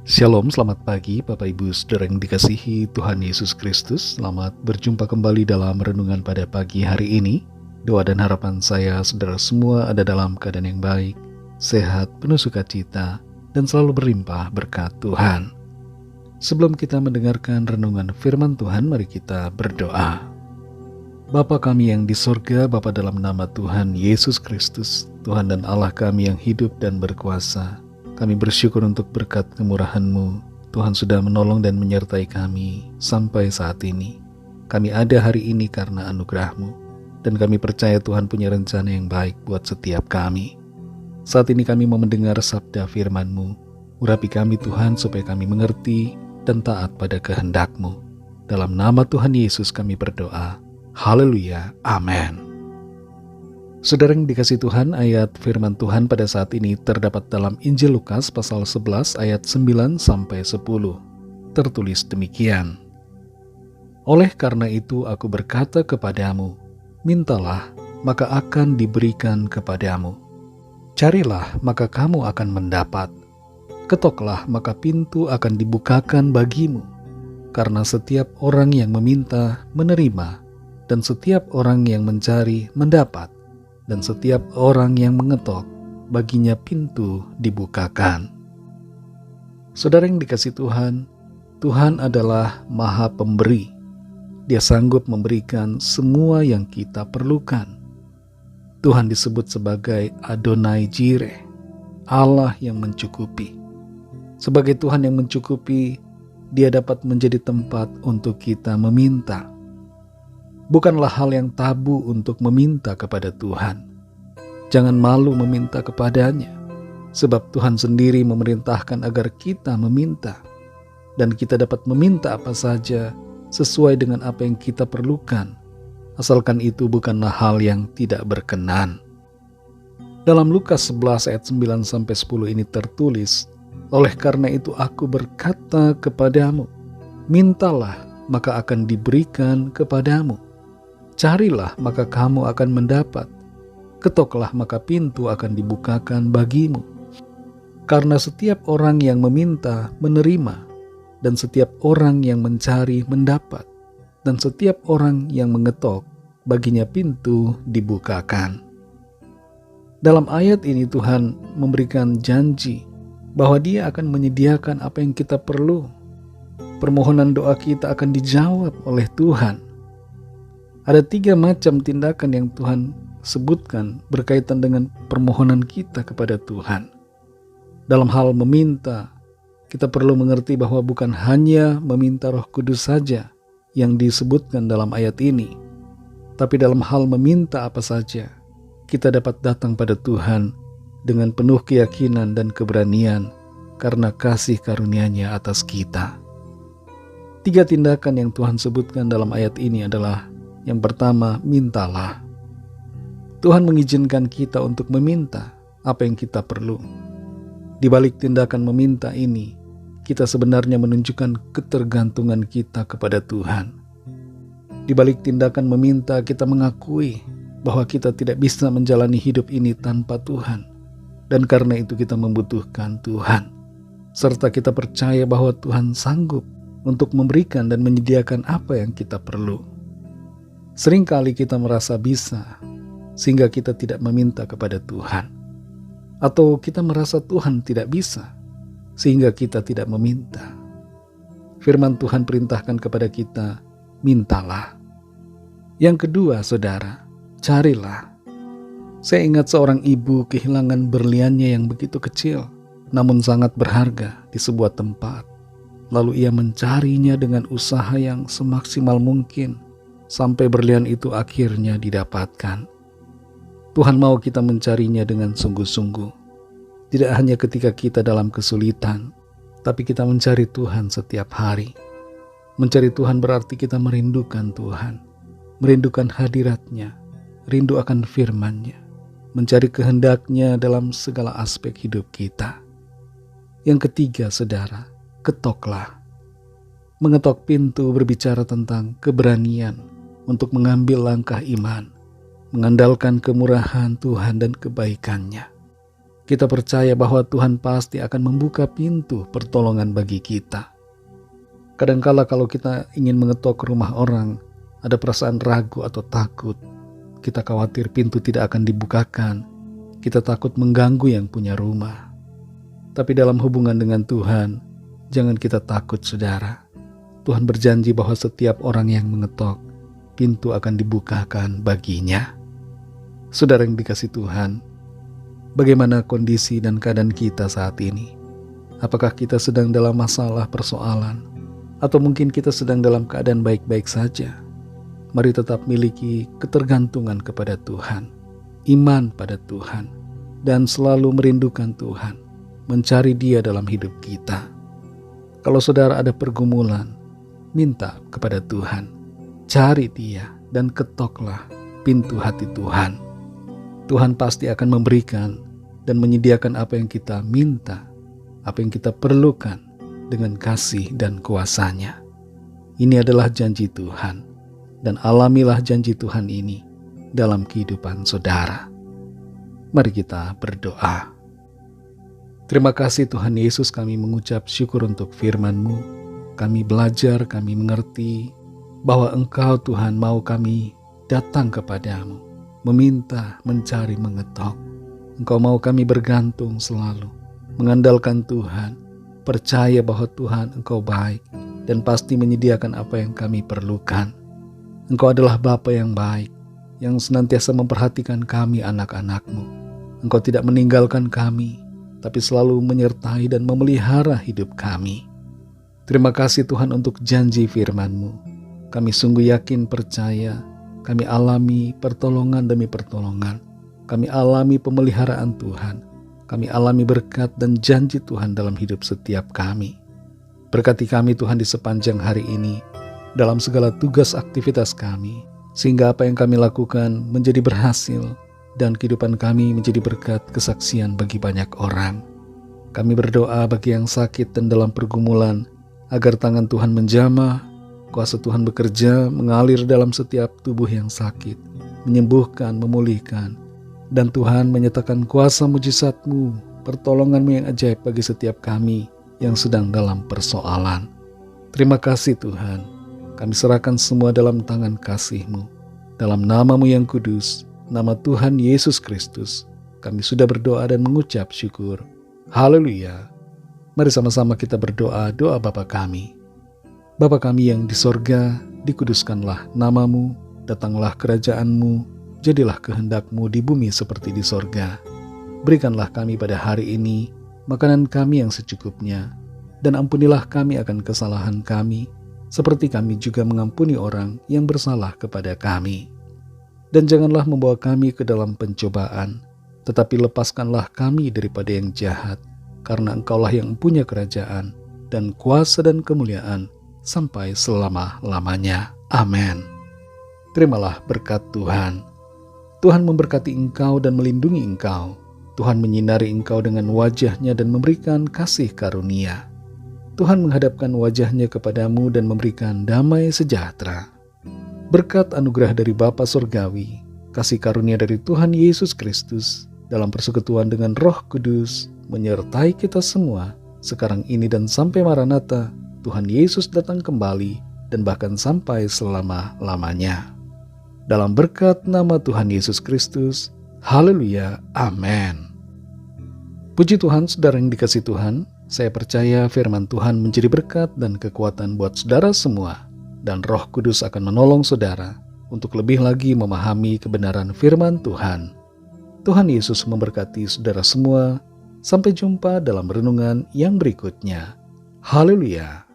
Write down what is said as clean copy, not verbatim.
Shalom, selamat pagi Bapak Ibu Saudara yang dikasihi Tuhan Yesus Kristus. Selamat berjumpa kembali dalam renungan pada pagi hari ini. Doa dan harapan saya saudara semua ada dalam keadaan yang baik, sehat, penuh sukacita, dan selalu berlimpah berkat Tuhan. Sebelum kita mendengarkan renungan firman Tuhan, mari kita berdoa. Bapa kami yang di sorga, Bapa dalam nama Tuhan Yesus Kristus, Tuhan dan Allah kami yang hidup dan berkuasa, kami bersyukur untuk berkat kemurahan-Mu. Tuhan sudah menolong dan menyertai kami sampai saat ini. Kami ada hari ini karena anugerah-Mu. Dan kami percaya Tuhan punya rencana yang baik buat setiap kami. Saat ini kami mau mendengar sabda firman-Mu. Urapi kami Tuhan supaya kami mengerti dan taat pada kehendak-Mu. Dalam nama Tuhan Yesus kami berdoa. Haleluya. Amin. Saudara yang dikasih Tuhan, ayat firman Tuhan pada saat ini terdapat dalam Injil Lukas pasal 11 ayat 9-10. Tertulis demikian. Oleh karena itu aku berkata kepadamu, mintalah, maka akan diberikan kepadamu. Carilah, maka kamu akan mendapat. Ketoklah, maka pintu akan dibukakan bagimu. Karena setiap orang yang meminta, menerima, dan setiap orang yang mencari, mendapat. Dan setiap orang yang mengetok, baginya pintu dibukakan. Saudara yang dikasih Tuhan, Tuhan adalah Maha Pemberi. Dia sanggup memberikan semua yang kita perlukan. Tuhan disebut sebagai Adonai Jireh, Allah yang mencukupi. Sebagai Tuhan yang mencukupi, Dia dapat menjadi tempat untuk kita meminta. Bukanlah hal yang tabu untuk meminta kepada Tuhan. Jangan malu meminta kepadanya, sebab Tuhan sendiri memerintahkan agar kita meminta. Dan kita dapat meminta apa saja sesuai dengan apa yang kita perlukan, asalkan itu bukanlah hal yang tidak berkenan. Dalam Lukas 11 ayat 9-10 ini tertulis, oleh karena itu aku berkata kepadamu, mintalah maka akan diberikan kepadamu. Carilah, maka kamu akan mendapat. Ketoklah, maka pintu akan dibukakan bagimu. Karena setiap orang yang meminta, menerima. Dan setiap orang yang mencari, mendapat. Dan setiap orang yang mengetok, baginya pintu dibukakan. Dalam ayat ini Tuhan memberikan janji bahwa Dia akan menyediakan apa yang kita perlu. Permohonan doa kita akan dijawab oleh Tuhan. Ada 3 macam tindakan yang Tuhan sebutkan berkaitan dengan permohonan kita kepada Tuhan. Dalam hal meminta, kita perlu mengerti bahwa bukan hanya meminta Roh Kudus saja yang disebutkan dalam ayat ini, tapi dalam hal meminta apa saja, kita dapat datang pada Tuhan dengan penuh keyakinan dan keberanian karena kasih karunia-Nya atas kita. 3 tindakan yang Tuhan sebutkan dalam ayat ini adalah yang pertama, mintalah. Tuhan mengizinkan kita untuk meminta apa yang kita perlu. Di balik tindakan meminta ini, kita sebenarnya menunjukkan ketergantungan kita kepada Tuhan. Di balik tindakan meminta, kita mengakui bahwa kita tidak bisa menjalani hidup ini tanpa Tuhan. Dan karena itu kita membutuhkan Tuhan. Serta kita percaya bahwa Tuhan sanggup untuk memberikan dan menyediakan apa yang kita perlu. Seringkali kita merasa bisa, sehingga kita tidak meminta kepada Tuhan. Atau kita merasa Tuhan tidak bisa, sehingga kita tidak meminta. Firman Tuhan perintahkan kepada kita, mintalah. Yang kedua, saudara, carilah. Saya ingat seorang ibu kehilangan berliannya yang begitu kecil, namun sangat berharga di sebuah tempat. Lalu ia mencarinya dengan usaha yang semaksimal mungkin, sampai berlian itu akhirnya didapatkan. Tuhan mau kita mencarinya dengan sungguh-sungguh. Tidak hanya ketika kita dalam kesulitan, tapi kita mencari Tuhan setiap hari. Mencari Tuhan berarti kita merindukan Tuhan, merindukan hadirat-Nya, rindu akan firman-Nya, mencari kehendak-Nya dalam segala aspek hidup kita. Yang ketiga, saudara, ketoklah. Mengetok pintu berbicara tentang keberanian untuk mengambil langkah iman, mengandalkan kemurahan Tuhan dan kebaikan-Nya. Kita percaya bahwa Tuhan pasti akan membuka pintu pertolongan bagi kita. Kadangkala kalau kita ingin mengetok rumah orang, ada perasaan ragu atau takut. Kita khawatir pintu tidak akan dibukakan. Kita takut mengganggu yang punya rumah. Tapi dalam hubungan dengan Tuhan, jangan kita takut, saudara. Tuhan berjanji bahwa setiap orang yang mengetok, pintu akan dibukakan baginya. Saudara yang dikasihi Tuhan, bagaimana kondisi dan keadaan kita saat ini? Apakah kita sedang dalam masalah persoalan? Atau mungkin kita sedang dalam keadaan baik-baik saja? Mari tetap miliki ketergantungan kepada Tuhan, iman pada Tuhan, dan selalu merindukan Tuhan, mencari Dia dalam hidup kita. Kalau saudara ada pergumulan, minta kepada Tuhan, cari Dia, dan ketoklah pintu hati Tuhan. Tuhan pasti akan memberikan dan menyediakan apa yang kita minta, apa yang kita perlukan dengan kasih dan kuasa-Nya. Ini adalah janji Tuhan, dan alamilah janji Tuhan ini dalam kehidupan saudara. Mari kita berdoa. Terima kasih Tuhan Yesus, kami mengucap syukur untuk firman-Mu. Kami belajar, kami mengerti bahwa Engkau Tuhan mau kami datang kepadamu, meminta, mencari, mengetok. Engkau mau kami bergantung selalu, mengandalkan Tuhan, percaya bahwa Tuhan Engkau baik dan pasti menyediakan apa yang kami perlukan. Engkau adalah Bapa yang baik, yang senantiasa memperhatikan kami anak-anak-Mu. Engkau tidak meninggalkan kami, tapi selalu menyertai dan memelihara hidup kami. Terima kasih Tuhan untuk janji firman-Mu. Kami sungguh yakin percaya, kami alami pertolongan demi pertolongan. Kami alami pemeliharaan Tuhan. Kami alami berkat dan janji Tuhan dalam hidup setiap kami. Berkati kami Tuhan di sepanjang hari ini, dalam segala tugas aktivitas kami, sehingga apa yang kami lakukan menjadi berhasil, dan kehidupan kami menjadi berkat kesaksian bagi banyak orang. Kami berdoa bagi yang sakit dan dalam pergumulan, agar tangan Tuhan menjamah, kuasa Tuhan bekerja, mengalir dalam setiap tubuh yang sakit, menyembuhkan, memulihkan, dan Tuhan menyatakan kuasa mujizat-Mu, pertolongan-Mu yang ajaib bagi setiap kami yang sedang dalam persoalan. Terima kasih Tuhan, kami serahkan semua dalam tangan kasih-Mu. Dalam nama-Mu yang kudus, nama Tuhan Yesus Kristus, kami sudah berdoa dan mengucap syukur. Haleluya. Mari sama-sama kita berdoa doa Bapa kami. Bapa kami yang di sorga, dikuduskanlah nama-Mu, datanglah kerajaan-Mu, jadilah kehendak-Mu di bumi seperti di sorga. Berikanlah kami pada hari ini makanan kami yang secukupnya, dan ampunilah kami akan kesalahan kami, seperti kami juga mengampuni orang yang bersalah kepada kami. Dan janganlah membawa kami ke dalam pencobaan, tetapi lepaskanlah kami daripada yang jahat, karena Engkaulah yang punya kerajaan, dan kuasa dan kemuliaan, sampai selama-lamanya. Amin. Terimalah berkat Tuhan. Tuhan memberkati engkau dan melindungi engkau. Tuhan menyinari engkau dengan wajah-Nya dan memberikan kasih karunia. Tuhan menghadapkan wajah-Nya kepadamu dan memberikan damai sejahtera. Berkat anugerah dari Bapa Surgawi, kasih karunia dari Tuhan Yesus Kristus, dalam persekutuan dengan Roh Kudus, menyertai kita semua, sekarang ini dan sampai Maranatha, Tuhan Yesus datang kembali, dan bahkan sampai selama-lamanya. Dalam berkat nama Tuhan Yesus Kristus, haleluya, amin. Puji Tuhan, saudara yang dikasihi Tuhan, saya percaya firman Tuhan menjadi berkat dan kekuatan buat saudara semua, dan Roh Kudus akan menolong saudara untuk lebih lagi memahami kebenaran firman Tuhan. Tuhan Yesus memberkati saudara semua. Sampai jumpa dalam renungan yang berikutnya. Haleluya.